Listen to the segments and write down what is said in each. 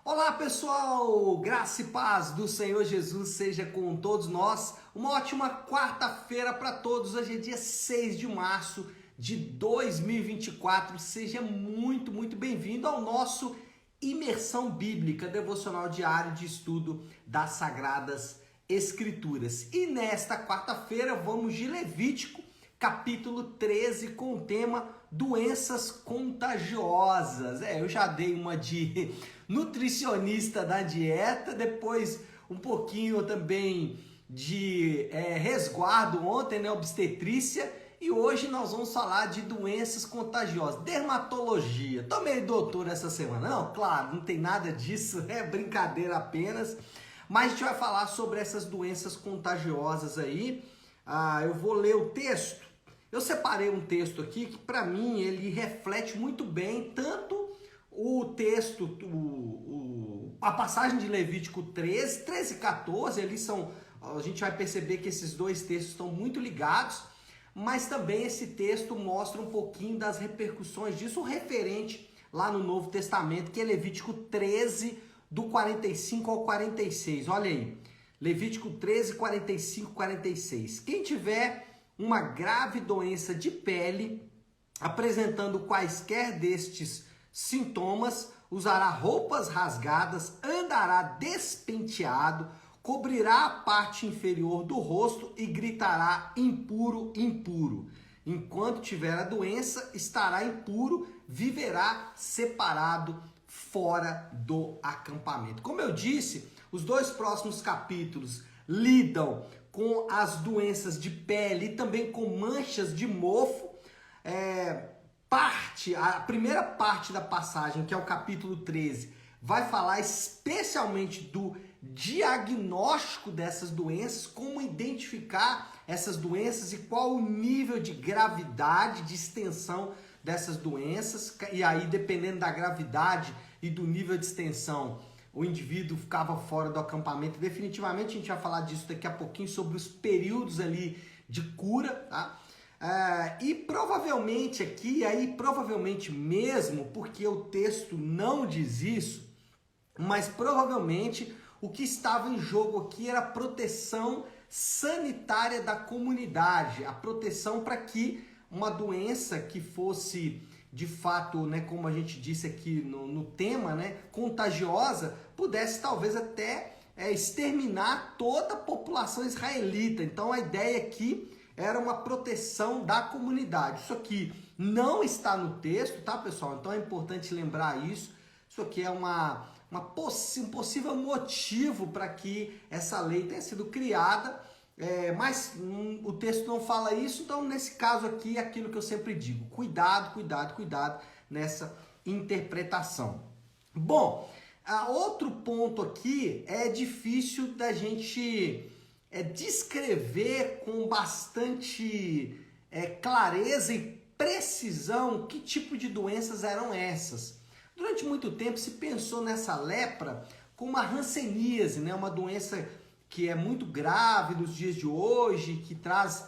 Olá pessoal, graça e paz do Senhor Jesus seja com todos nós. Uma ótima quarta-feira para todos. Hoje é dia 6 de março de 2024. Seja muito bem-vindo ao nosso Imersão Bíblica, devocional diário de estudo das Sagradas Escrituras. E nesta quarta-feira vamos de Levítico, capítulo 13, com o tema doenças contagiosas. Eu já dei uma de nutricionista da dieta, depois um pouquinho também de resguardo ontem, né, obstetrícia, e hoje nós vamos falar de doenças contagiosas, dermatologia. Tô meio doutor essa semana, não, claro, não tem nada disso, é brincadeira apenas, mas a gente vai falar sobre essas doenças contagiosas aí. Eu vou ler o texto. Eu separei um texto aqui que para mim ele reflete muito bem tanto o texto, a passagem de Levítico 13 e 14, a gente vai perceber que esses dois textos estão muito ligados, mas também esse texto mostra um pouquinho das repercussões disso referente lá no Novo Testamento, que é Levítico 13, do 45 ao 46. Olha aí, Levítico 13, 45, 46. Quem tiver uma grave doença de pele, apresentando quaisquer destes sintomas, usará roupas rasgadas, andará despenteado, cobrirá a parte inferior do rosto e gritará: impuro, impuro. Enquanto tiver a doença, estará impuro, viverá separado fora do acampamento. Como eu disse, os dois próximos capítulos lidam com as doenças de pele e também com manchas de mofo. A primeira parte da passagem, que é o capítulo 13, vai falar especialmente do diagnóstico dessas doenças, como identificar essas doenças e qual o nível de gravidade, de extensão dessas doenças. E aí, dependendo da gravidade e do nível de extensão, o indivíduo ficava fora do acampamento. Definitivamente a gente vai falar disso daqui a pouquinho, sobre os períodos ali de cura, tá? E provavelmente aqui, provavelmente mesmo, porque o texto não diz isso, mas provavelmente o que estava em jogo aqui era a proteção sanitária da comunidade, a proteção para que uma doença que fosse de fato, né, como a gente disse aqui no tema, né, contagiosa, pudesse talvez até exterminar toda a população israelita. Então a ideia aqui era uma proteção da comunidade. Isso aqui não está no texto, tá, pessoal? Então é importante lembrar isso. Isso aqui é um possível motivo para que essa lei tenha sido criada, mas o texto não fala isso. Então, nesse caso aqui, é aquilo que eu sempre digo: cuidado nessa interpretação. Bom, outro ponto aqui é difícil da gente descrever com bastante clareza e precisão que tipo de doenças eram essas. Durante muito tempo se pensou nessa lepra como uma hanseníase, né? Uma doença que é muito grave nos dias de hoje, que traz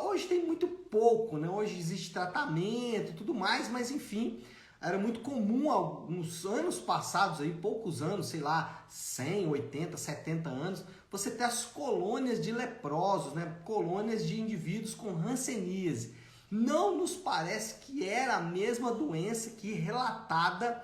hoje tem muito pouco, né? Hoje existe tratamento e tudo mais, mas enfim, era muito comum nos anos passados, poucos anos, sei lá, 100, 80, 70 anos, você ter as colônias de leprosos, né? Colônias de indivíduos com hanseníase. Não nos parece que era a mesma doença que relatada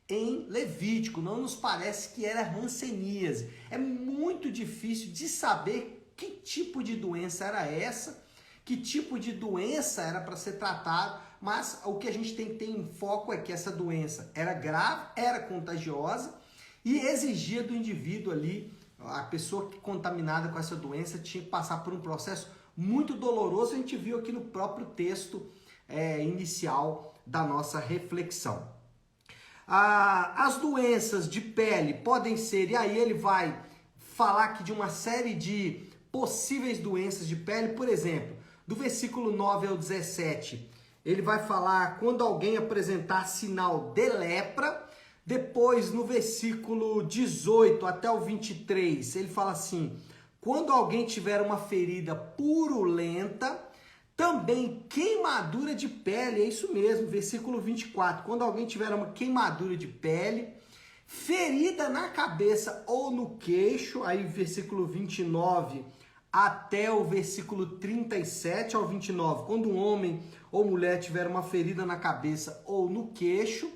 em Levítico, não nos parece que era hanseníase. É muito difícil de saber que tipo de doença era essa, que tipo de doença era para ser tratada, mas o que a gente tem que ter em foco é que essa doença era grave, era contagiosa e exigia do indivíduo ali, a pessoa contaminada com essa doença tinha que passar por um processo muito doloroso. A gente viu aqui no próprio texto inicial da nossa reflexão. As doenças de pele podem ser, e aí ele vai falar aqui de uma série de possíveis doenças de pele. Por exemplo, do versículo 9 ao 17, ele vai falar quando alguém apresentar sinal de lepra. Depois, no versículo 18 até o 23, ele fala assim: quando alguém tiver uma ferida purulenta, Também queimadura de pele, é isso mesmo, versículo 24. Quando alguém tiver uma queimadura de pele, ferida na cabeça ou no queixo, aí versículo 29 até o versículo 37 ao 29. Quando um homem ou mulher tiver uma ferida na cabeça ou no queixo.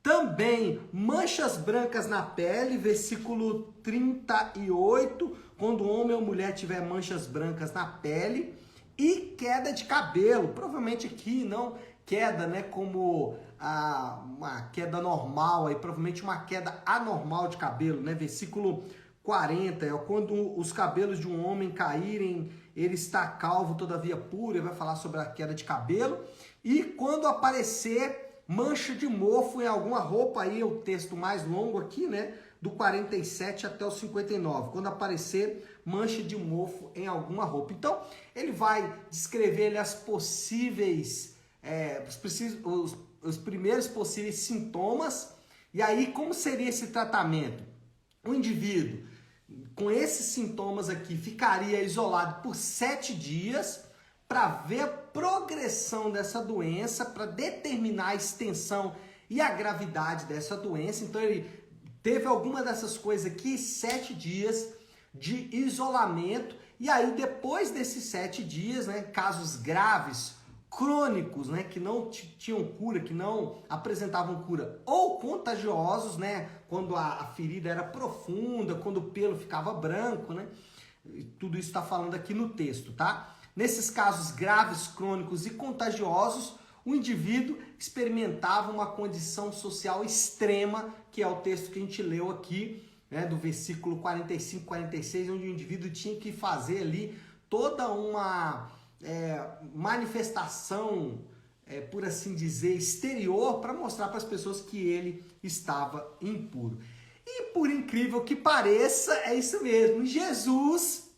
Também manchas brancas na pele, versículo 38, quando um homem ou mulher tiver manchas brancas na pele, e queda de cabelo, provavelmente aqui não queda, né, como uma queda normal, aí provavelmente uma queda anormal de cabelo, né, versículo 40, é quando os cabelos de um homem caírem, ele está calvo, todavia puro, ele vai falar sobre a queda de cabelo, e quando aparecer mancha de mofo em alguma roupa, aí é o texto mais longo aqui, né? Do 47 até o 59. Quando aparecer mancha de mofo em alguma roupa. Então, ele vai descrever as possíveis, os primeiros possíveis sintomas. E aí, como seria esse tratamento? O indivíduo, com esses sintomas aqui, ficaria isolado por 7 dias, para ver a progressão dessa doença, para determinar a extensão e a gravidade dessa doença. Então ele teve alguma dessas coisas aqui, 7 dias de isolamento, e aí depois desses 7 dias, né, casos graves, crônicos, né, que não tinham cura, que não apresentavam cura, ou contagiosos, né, quando a ferida era profunda, quando o pelo ficava branco, né, tudo isso está falando aqui no texto, tá? Nesses casos graves, crônicos e contagiosos, o indivíduo experimentava uma condição social extrema, que é o texto que a gente leu aqui, né, do versículo 45, 46, onde o indivíduo tinha que fazer ali toda uma manifestação, por assim dizer, exterior, para mostrar para as pessoas que ele estava impuro. E por incrível que pareça, é isso mesmo, Jesus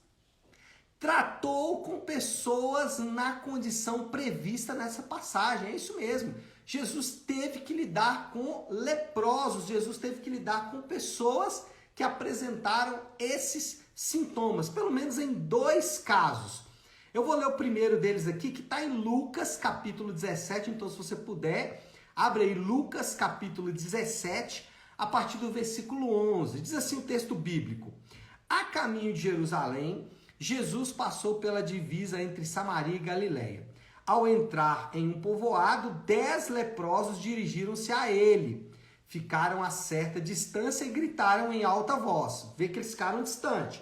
tratou com pessoas na condição prevista nessa passagem, é isso mesmo. Jesus teve que lidar com leprosos, Jesus teve que lidar com pessoas que apresentaram esses sintomas, pelo menos em 2 casos. Eu vou ler o primeiro deles aqui, que está em Lucas capítulo 17, então se você puder, abre aí Lucas capítulo 17, a partir do versículo 11. Diz assim o texto bíblico: a caminho de Jerusalém, Jesus passou pela divisa entre Samaria e Galiléia. Ao entrar em um povoado, 10 leprosos dirigiram-se a ele. Ficaram a certa distância e gritaram em alta voz. Vê que eles ficaram distantes.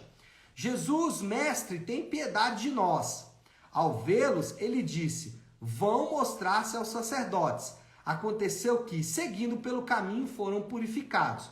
Jesus, mestre, tem piedade de nós. Ao vê-los, ele disse: vão mostrar-se aos sacerdotes. Aconteceu que, seguindo pelo caminho, foram purificados.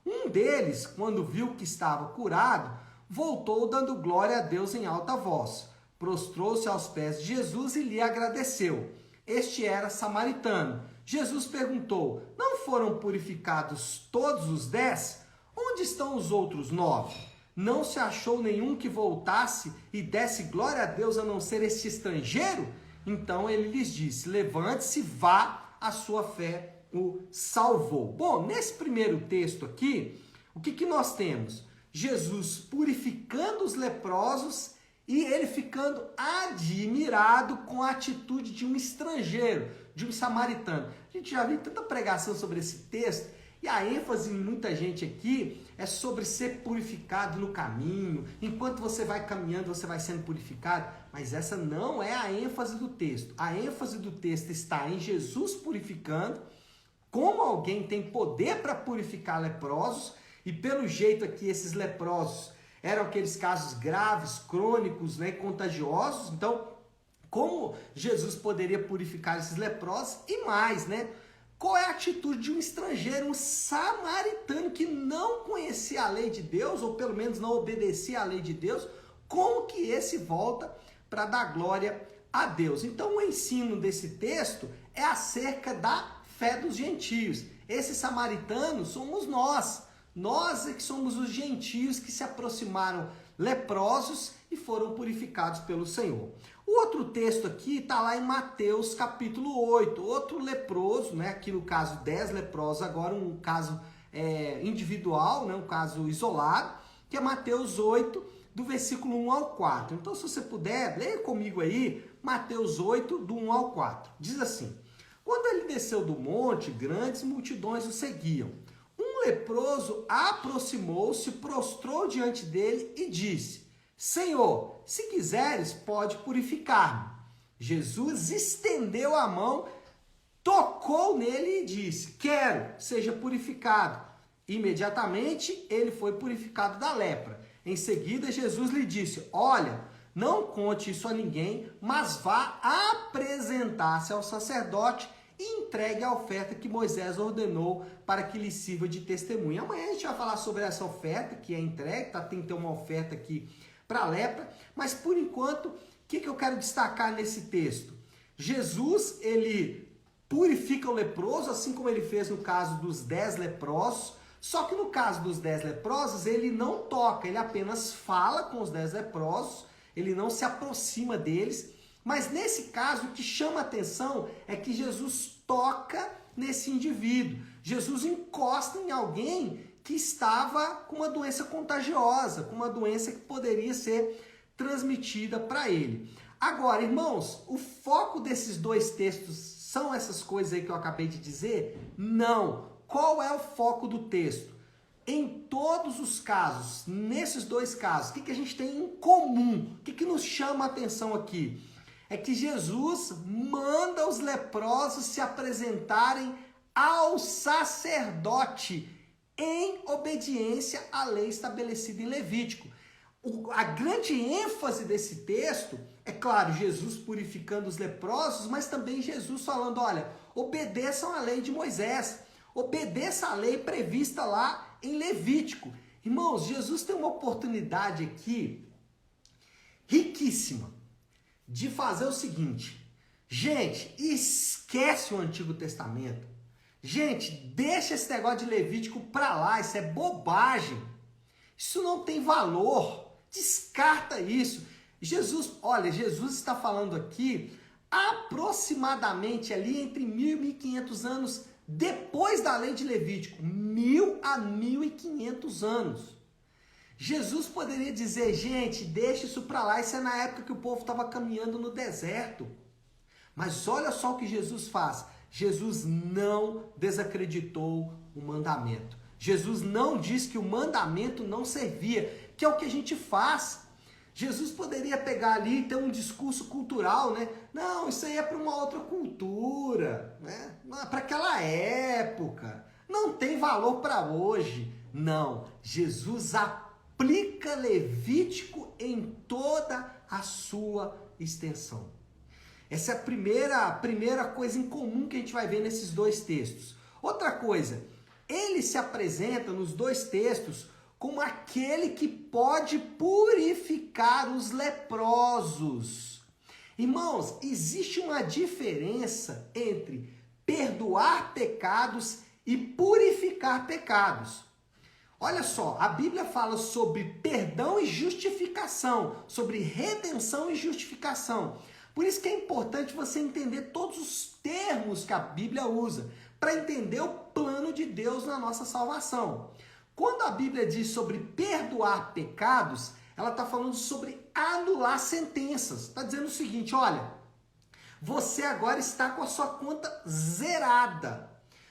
Um deles, quando viu que estava curado, voltou dando glória a Deus em alta voz. Prostrou-se aos pés de Jesus e lhe agradeceu. Este era samaritano. Jesus perguntou: não foram purificados todos os 10? Onde estão os outros 9? Não se achou nenhum que voltasse e desse glória a Deus a não ser este estrangeiro? Então ele lhes disse: levante-se, vá, a sua fé o salvou. Bom, nesse primeiro texto aqui, o que nós temos? Jesus purificando os leprosos e ele ficando admirado com a atitude de um estrangeiro, de um samaritano. A gente já viu tanta pregação sobre esse texto e a ênfase em muita gente aqui é sobre ser purificado no caminho. Enquanto você vai caminhando, você vai sendo purificado. Mas essa não é a ênfase do texto. A ênfase do texto está em Jesus purificando, como alguém tem poder para purificar leprosos. E pelo jeito aqui, esses leprosos eram aqueles casos graves, crônicos, né, contagiosos. Então, como Jesus poderia purificar esses leprosos? E mais, né? Qual é a atitude de um estrangeiro, um samaritano que não conhecia a lei de Deus, ou pelo menos não obedecia à lei de Deus? Como que esse volta para dar glória a Deus? Então, o ensino desse texto é acerca da fé dos gentios. Esses samaritanos somos nós. Nós é que somos os gentios que se aproximaram leprosos e foram purificados pelo Senhor. O outro texto aqui está lá em Mateus capítulo 8. Outro leproso, né? Aqui no caso 10 leprosos, agora um caso individual, né? Um caso isolado, que é Mateus 8, do versículo 1 ao 4. Então, se você puder, leia comigo aí Mateus 8, do 1 ao 4. Diz assim: quando ele desceu do monte, grandes multidões o seguiam. Um leproso aproximou-se, prostrou diante dele e disse: Senhor, se quiseres, pode purificar-me. Jesus estendeu a mão, tocou nele e disse: quero, seja purificado. Imediatamente ele foi purificado da lepra. Em seguida, Jesus lhe disse: olha, não conte isso a ninguém, mas vá apresentar-se ao sacerdote e entregue a oferta que Moisés ordenou para que lhe sirva de testemunha. Amanhã a gente vai falar sobre essa oferta que é entregue, tá? Tem que ter uma oferta aqui para a lepra, mas por enquanto, o que eu quero destacar nesse texto? Jesus, ele purifica o leproso, assim como ele fez no caso dos 10 leprosos. Só que no caso dos 10 leprosos, ele não toca, ele apenas fala com os 10 leprosos, ele não se aproxima deles. Mas nesse caso, o que chama a atenção é que Jesus toca nesse indivíduo. Jesus encosta em alguém que estava com uma doença contagiosa, com uma doença que poderia ser transmitida para ele. Agora, irmãos, o foco desses dois textos são essas coisas aí que eu acabei de dizer? Não. Qual é o foco do texto? Em todos os casos, nesses dois casos, o que a gente tem em comum? O que nos chama a atenção aqui? É que Jesus manda os leprosos se apresentarem ao sacerdote em obediência à lei estabelecida em Levítico. A grande ênfase desse texto é, claro, Jesus purificando os leprosos, mas também Jesus falando, olha, obedeçam à lei de Moisés. Obedeça a lei prevista lá em Levítico. Irmãos, Jesus tem uma oportunidade aqui riquíssima de fazer o seguinte. Gente, esquece o Antigo Testamento. Gente, deixa esse negócio de Levítico para lá. Isso é bobagem. Isso não tem valor. Descarta isso. Jesus está falando aqui aproximadamente ali entre 1.000 e 1.500 anos depois da lei de Levítico, 1.000 a 1.500 anos. Jesus poderia dizer, gente, deixa isso para lá, isso é na época que o povo estava caminhando no deserto. Mas olha só o que Jesus faz. Jesus não desacreditou o mandamento. Jesus não disse que o mandamento não servia, que é o que a gente faz. Jesus poderia pegar ali e ter um discurso cultural, né? Não, isso aí é para uma outra cultura, né? Para aquela época. Não tem valor para hoje. Não, Jesus aplica Levítico em toda a sua extensão. Essa é a primeira coisa em comum que a gente vai ver nesses dois textos. Outra coisa, ele se apresenta nos dois textos como aquele que pode purificar os leprosos. Irmãos, existe uma diferença entre perdoar pecados e purificar pecados. Olha só, a Bíblia fala sobre perdão e justificação, sobre redenção e justificação. Por isso que é importante você entender todos os termos que a Bíblia usa, para entender o plano de Deus na nossa salvação. Quando a Bíblia diz sobre perdoar pecados, ela está falando sobre anular sentenças. Está dizendo o seguinte, olha, você agora está com a sua conta zerada.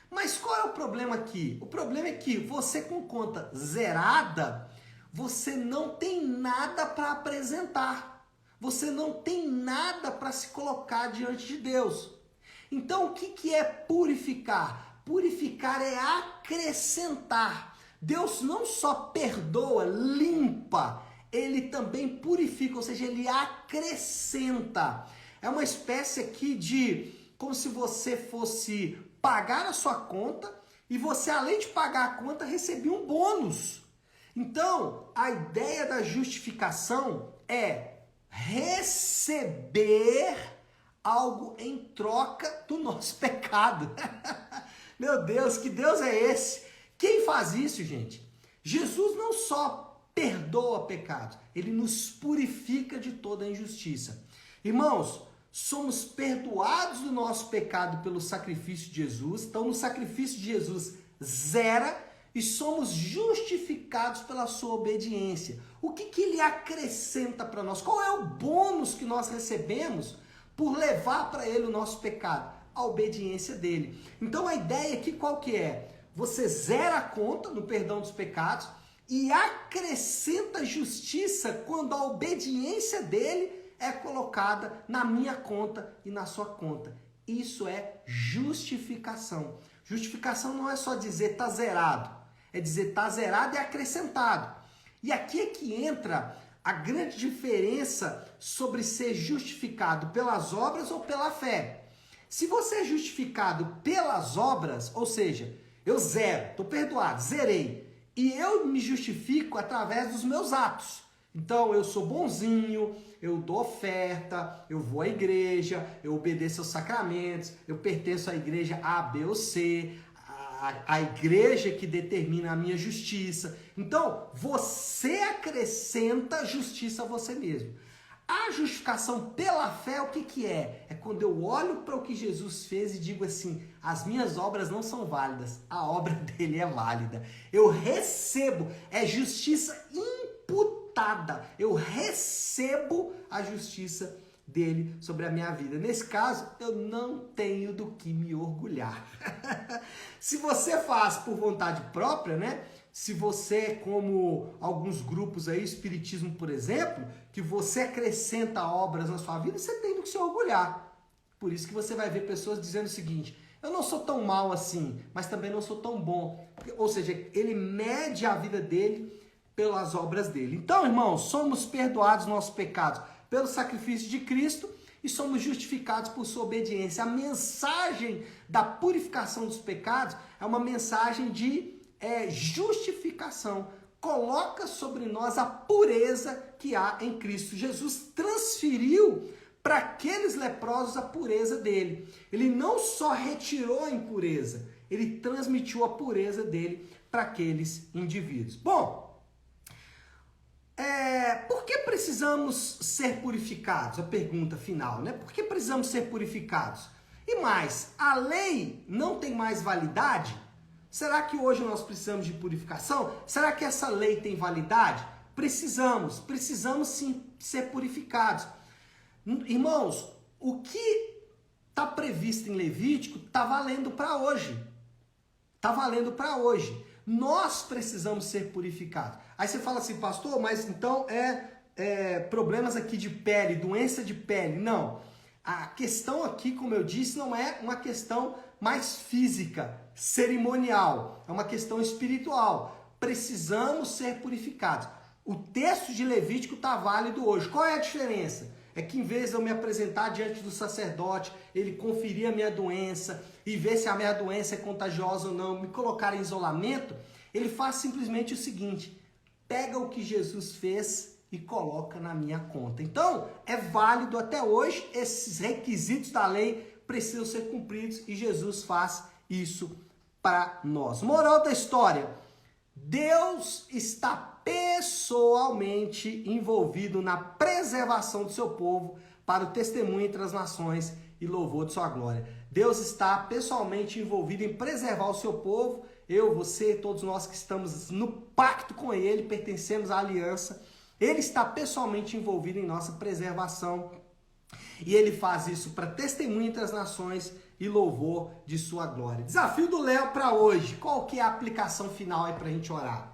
Mas qual é o problema aqui? O problema é que você com conta zerada, você não tem nada para apresentar. Você não tem nada para se colocar diante de Deus. Então, o que é purificar? Purificar é acrescentar. Deus não só perdoa, limpa, ele também purifica, ou seja, ele acrescenta. É uma espécie aqui de, como se você fosse pagar a sua conta e você, além de pagar a conta, recebia um bônus. Então, a ideia da justificação é receber algo em troca do nosso pecado. Meu Deus, que Deus é esse? Quem faz isso, gente? Jesus não só perdoa pecados, ele nos purifica de toda a injustiça. Irmãos, somos perdoados do nosso pecado pelo sacrifício de Jesus. Então, no sacrifício de Jesus, zera. e somos justificados pela sua obediência. O que ele acrescenta para nós? Qual é o bônus que nós recebemos por levar para ele o nosso pecado? A obediência dele. Então a ideia aqui qual que é? Você zera a conta no perdão dos pecados e acrescenta justiça quando a obediência dele é colocada na minha conta e na sua conta. Isso é justificação. Justificação não é só dizer tá zerado, é dizer tá zerado e acrescentado. E aqui é que entra a grande diferença sobre ser justificado pelas obras ou pela fé. Se você é justificado pelas obras, ou seja, eu zero, estou perdoado, zerei, e eu me justifico através dos meus atos. Então, eu sou bonzinho, eu dou oferta, eu vou à igreja, eu obedeço aos sacramentos, eu pertenço à igreja A, B ou C, a igreja que determina a minha justiça. Então, você acrescenta justiça a você mesmo. A justificação pela fé, o que é? É quando eu olho para o que Jesus fez e digo assim, as minhas obras não são válidas, a obra dele é válida. Eu recebo, é justiça imputada, eu recebo a justiça dele sobre a minha vida. Nesse caso, eu não tenho do que me orgulhar. Se você faz por vontade própria, né? Se você, como alguns grupos aí, espiritismo, por exemplo, que você acrescenta obras na sua vida, você tem do que se orgulhar. Por isso que você vai ver pessoas dizendo o seguinte, eu não sou tão mal assim, mas também não sou tão bom. Ou seja, ele mede a vida dele pelas obras dele. Então, irmãos, somos perdoados nossos pecados pelo sacrifício de Cristo e somos justificados por sua obediência. A mensagem da purificação dos pecados é uma mensagem de justificação. Coloca sobre nós a pureza que há em Cristo. Jesus transferiu para aqueles leprosos a pureza dele. Ele não só retirou a impureza, ele transmitiu a pureza dele para aqueles indivíduos. Bom, por que precisamos ser purificados? A pergunta final, né? Por que precisamos ser purificados? E mais, a lei não tem mais validade? Será que hoje nós precisamos de purificação? Será que essa lei tem validade? Precisamos sim ser purificados. Irmãos, o que está previsto em Levítico está valendo para hoje. Está valendo para hoje. Nós precisamos ser purificados. Aí você fala assim, pastor, mas então problemas aqui de pele, doença de pele. Não. A questão aqui, como eu disse, não é uma questão mais física, cerimonial. É uma questão espiritual. Precisamos ser purificados. O texto de Levítico está válido hoje. Qual é a diferença? É que em vez de eu me apresentar diante do sacerdote, ele conferir a minha doença e ver se a minha doença é contagiosa ou não, me colocar em isolamento, ele faz simplesmente o seguinte, pega o que Jesus fez e coloca na minha conta. Então, é válido até hoje, esses requisitos da lei precisam ser cumpridos e Jesus faz isso para nós. Moral da história, Deus está pessoalmente envolvido na preservação do seu povo para o testemunho entre as nações e louvor de sua glória. Deus está pessoalmente envolvido em preservar o seu povo, eu, você, todos nós que estamos no pacto com ele, pertencemos à aliança, ele está pessoalmente envolvido em nossa preservação e ele faz isso para testemunho entre as nações e louvor de sua glória. Desafio do Léo para hoje, qual que é a aplicação final aí para a gente orar?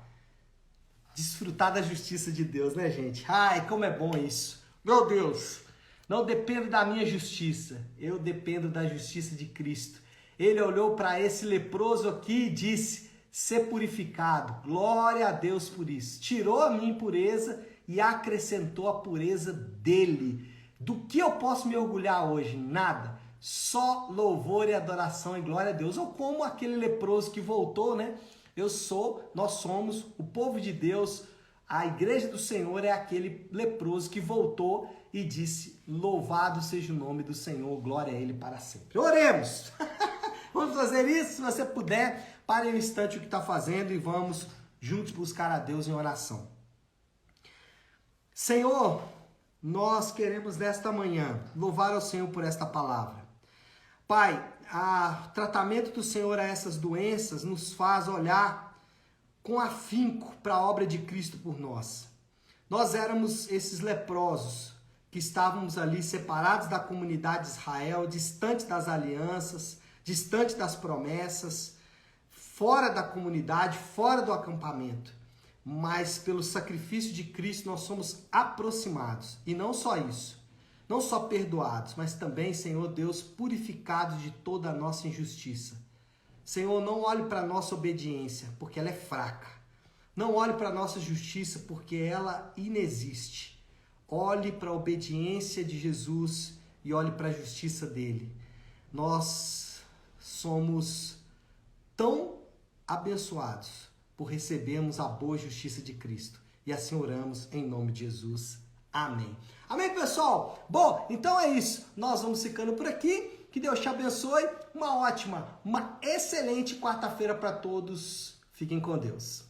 Desfrutar da justiça de Deus, né, gente? Ai, como é bom isso. Meu Deus, não dependo da minha justiça, eu dependo da justiça de Cristo. Ele olhou para esse leproso aqui e disse, ser purificado, glória a Deus por isso. Tirou a minha impureza e acrescentou a pureza dele. Do que eu posso me orgulhar hoje? Nada. Só louvor e adoração e glória a Deus. Ou como aquele leproso que voltou, né? Nós somos o povo de Deus, a igreja do Senhor é aquele leproso que voltou e disse, louvado seja o nome do Senhor, glória a Ele para sempre. Oremos! Vamos fazer isso? Se você puder, pare um instante o que está fazendo e vamos juntos buscar a Deus em oração. Senhor, nós queremos nesta manhã louvar ao Senhor por esta palavra. Pai, o tratamento do Senhor a essas doenças nos faz olhar com afinco para a obra de Cristo por nós. Nós éramos esses leprosos que estávamos ali separados da comunidade de Israel, distante das alianças, distante das promessas, fora da comunidade, fora do acampamento. Mas pelo sacrifício de Cristo nós somos aproximados. E não só isso, não só perdoados, mas também, Senhor Deus, purificados de toda a nossa injustiça. Senhor, não olhe para a nossa obediência, porque ela é fraca. Não olhe para a nossa justiça, porque ela inexiste. Olhe para a obediência de Jesus e olhe para a justiça dele. Nós somos tão abençoados por recebermos a boa justiça de Cristo. E assim oramos em nome de Jesus. Amém. Amém, pessoal? Bom, então é isso. Nós vamos ficando por aqui. Que Deus te abençoe. Uma excelente quarta-feira para todos. Fiquem com Deus.